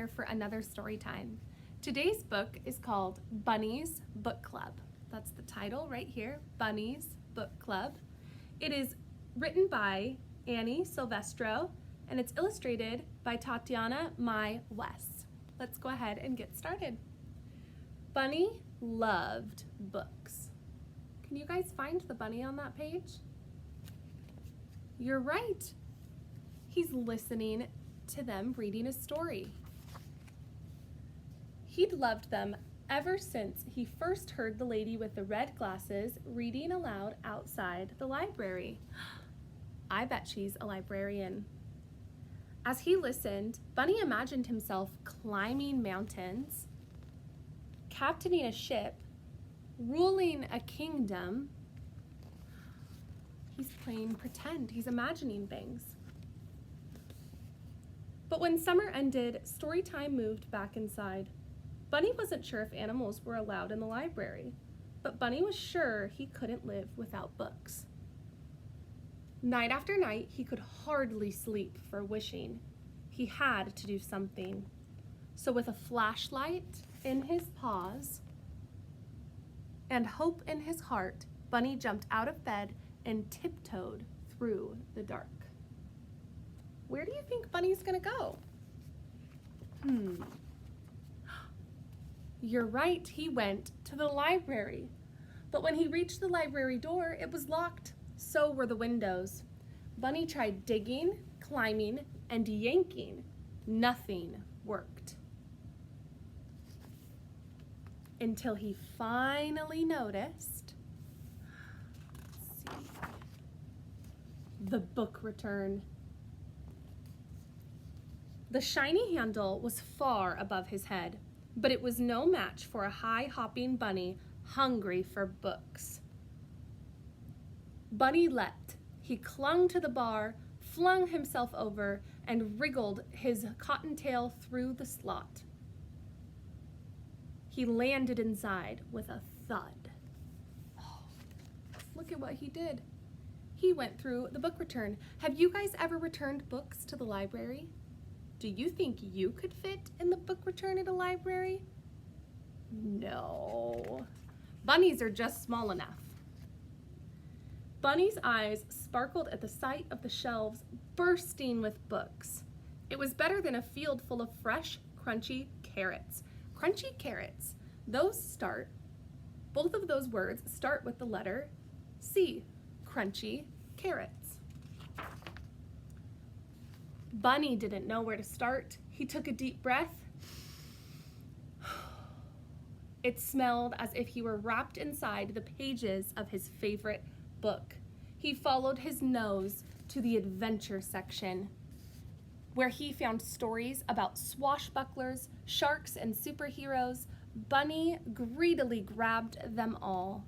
here for another story time. Today's book is called Bunny's Book Club. That's the title right here, Bunny's Book Club. It is written by Annie Silvestro and it's illustrated by Tatiana Mai West. Let's go ahead and get started. Bunny loved books. Can you guys find the bunny on that page? You're right. He's listening to them reading a story. He'd loved them ever since he first heard the lady with the red glasses reading aloud outside the library. I bet she's a librarian. As he listened, Bunny imagined himself climbing mountains, captaining a ship, ruling a kingdom. He's playing pretend. He's imagining things. But when summer ended, story time moved back inside. Bunny wasn't sure if animals were allowed in the library, but Bunny was sure he couldn't live without books. Night after night, he could hardly sleep for wishing. He had to do something. So with a flashlight in his paws and hope in his heart, Bunny jumped out of bed and tiptoed through the dark. Where do you think Bunny's gonna go? You're right, he went to the library. But when he reached the library door, it was locked. So were the windows. Bunny tried digging, climbing, and yanking. Nothing worked. Until he finally noticed, the book return. The shiny handle was far above his head, but it was no match for a high-hopping bunny hungry for books. Bunny leapt. He clung to the bar, flung himself over, and wriggled his cottontail through the slot. He landed inside with a thud. Oh, look at what he did. He went through the book return. Have you guys ever returned books to the library? Do you think you could fit in the book return at a library? No. Bunnies are just small enough. Bunny's eyes sparkled at the sight of the shelves bursting with books. It was better than a field full of fresh, crunchy carrots. Crunchy carrots. Both of those words start with the letter C. Crunchy carrots. Bunny didn't know where to start. He took a deep breath. It smelled as if he were wrapped inside the pages of his favorite book. He followed his nose to the adventure section, where he found stories about swashbucklers, sharks, and superheroes. Bunny greedily grabbed them all.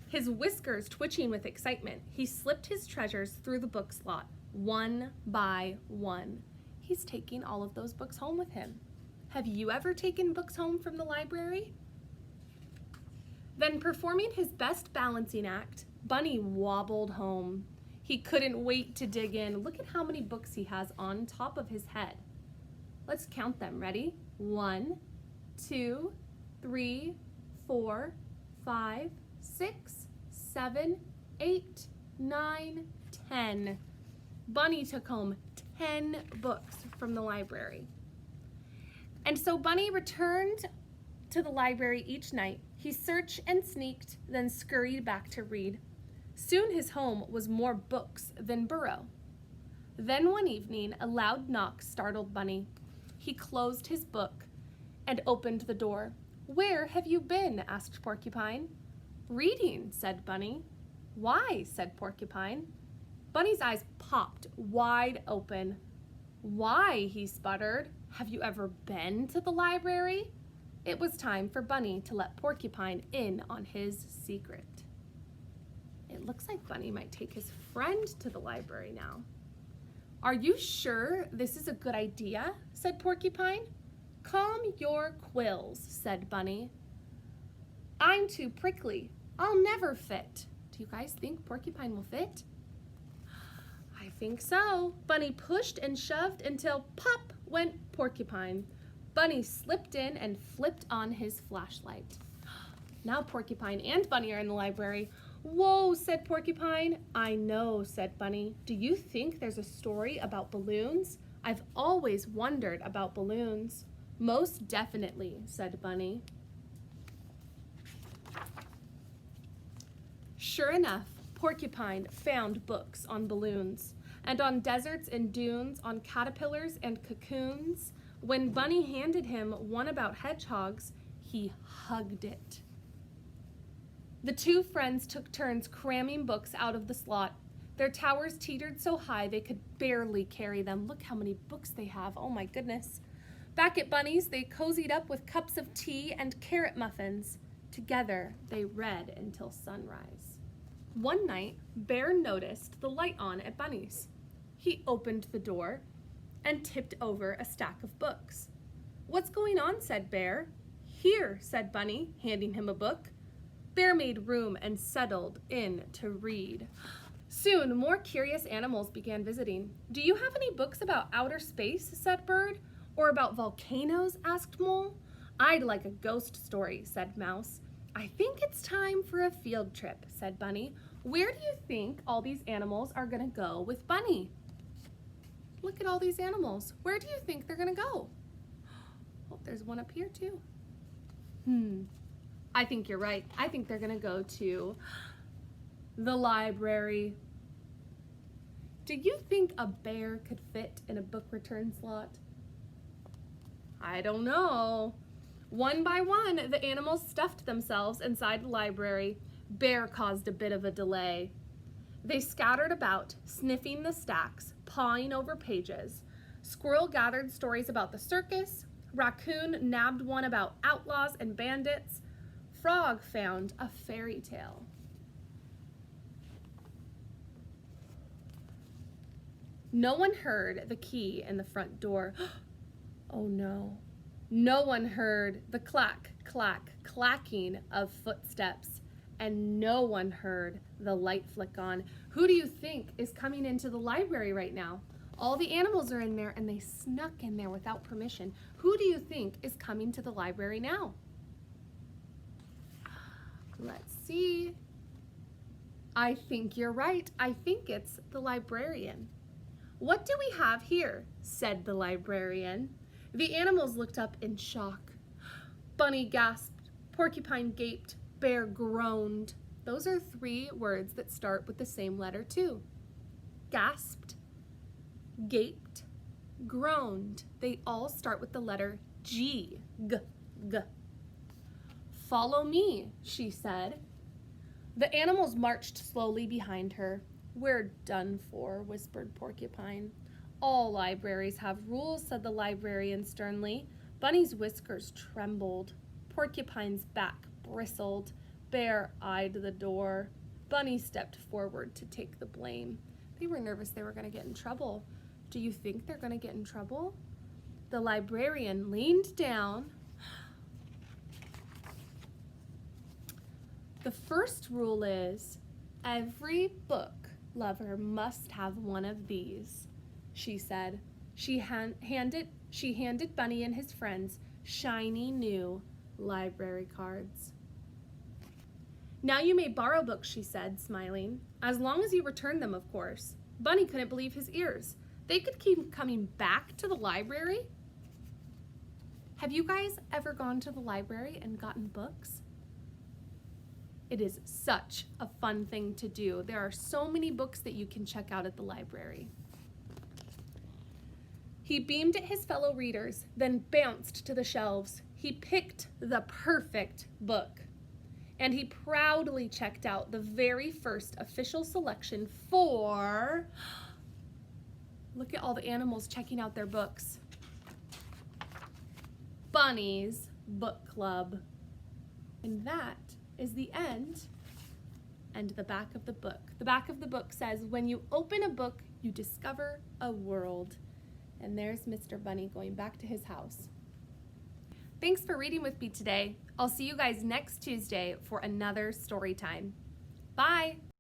His whiskers twitching with excitement, he slipped his treasures through the book slot, one by one. He's taking all of those books home with him. Have you ever taken books home from the library? Then, performing his best balancing act, Bunny wobbled home. He couldn't wait to dig in. Look at how many books he has on top of his head. Let's count them. Ready? 1, 2, 3, 4, 5, 6, 7, 8, 9, 10. Bunny took home 10 books from the library. And so Bunny returned to the library each night. He searched and sneaked, then scurried back to read. Soon his home was more books than burrow. Then one evening, a loud knock startled Bunny. He closed his book and opened the door. "Where have you been?" asked Porcupine. "Reading," said Bunny. "Why?" said Porcupine. Bunny's eyes popped wide open. "Why?" he sputtered. "Have you ever been to the library?" It was time for Bunny to let Porcupine in on his secret. It looks like Bunny might take his friend to the library now. "Are you sure this is a good idea?" said Porcupine. "Calm your quills," said Bunny. "I'm too prickly. I'll never fit." Do Do you guys think Porcupine will fit? I think so. Bunny pushed and shoved until pop went Porcupine. Bunny slipped in and flipped on his flashlight. Now Porcupine and Bunny are in the library. Whoa, said Porcupine. I know, said Bunny. Do you think there's a story about balloons? I've always wondered about balloons. Most definitely, said Bunny. Sure enough, Porcupine found books on balloons and on deserts and dunes, on caterpillars and cocoons. When Bunny handed him one about hedgehogs, he hugged it. The two friends took turns cramming books out of the slot. Their towers teetered so high they could barely carry them. Look how many books they have. Oh my goodness. Back at Bunny's, they cozied up with cups of tea and carrot muffins. Together, they read until sunrise. One night, Bear noticed the light on at Bunny's. He opened the door and tipped over a stack of books. What's going on? Said Bear. Here, said Bunny, handing him a book. Bear made room and settled in to read. Soon, more curious animals began visiting. Do you have any books about outer space? Said Bird. Or about volcanoes? Asked Mole. I'd like a ghost story, said Mouse. I think it's time for a field trip, said Bunny. Where do you think all these animals are gonna go with Bunny? Look at all these animals. Where do you think they're gonna go? Oh, there's one up here too. I think you're right. I think they're gonna go to the library. Do you think a bear could fit in a book return slot? I don't know. One by one, the animals stuffed themselves inside the library. Bear caused a bit of a delay. They scattered about, sniffing the stacks, pawing over pages. Squirrel gathered stories about the circus. Raccoon nabbed one about outlaws and bandits. Frog found a fairy tale. No one heard the key in the front door. Oh no. No one heard the clack, clack, clacking of footsteps, and no one heard the light flick on. Who do you think is coming into the library right now? All the animals are in there and they snuck in there without permission. Who do you think is coming to the library now? Let's see. I think you're right. I think it's the librarian. What do we have here? Said the librarian. The animals looked up in shock. Bunny gasped. Porcupine gaped. Bear groaned. Those are 3 words that start with the same letter too. Gasped, gaped, groaned. They all start with the letter G. G. G. Follow me, she said. The animals marched slowly behind her. We're done for, whispered Porcupine. All libraries have rules, said the librarian sternly. Bunny's whiskers trembled. Porcupine's back bristled. Bear eyed the door. Bunny stepped forward to take the blame. They were nervous they were going to get in trouble. Do you think they're going to get in trouble? The librarian leaned down. The first rule is, every book lover must have one of these, she said. She handed Bunny and his friends shiny new library cards. Now you may borrow books, she said, smiling. As long as you return them, of course. Bunny couldn't believe his ears. They could keep coming back to the library? Have you guys ever gone to the library and gotten books? It is such a fun thing to do. There are so many books that you can check out at the library. He beamed at his fellow readers, then bounced to the shelves. He picked the perfect book, and he proudly checked out the very first official selection for... Look at all the animals checking out their books. Bunny's Book Club. And that is the end and the back of the book. The back of the book says, when you open a book, you discover a world. And there's Mr. Bunny going back to his house. Thanks for reading with me today. I'll see you guys next Tuesday for another story time. Bye!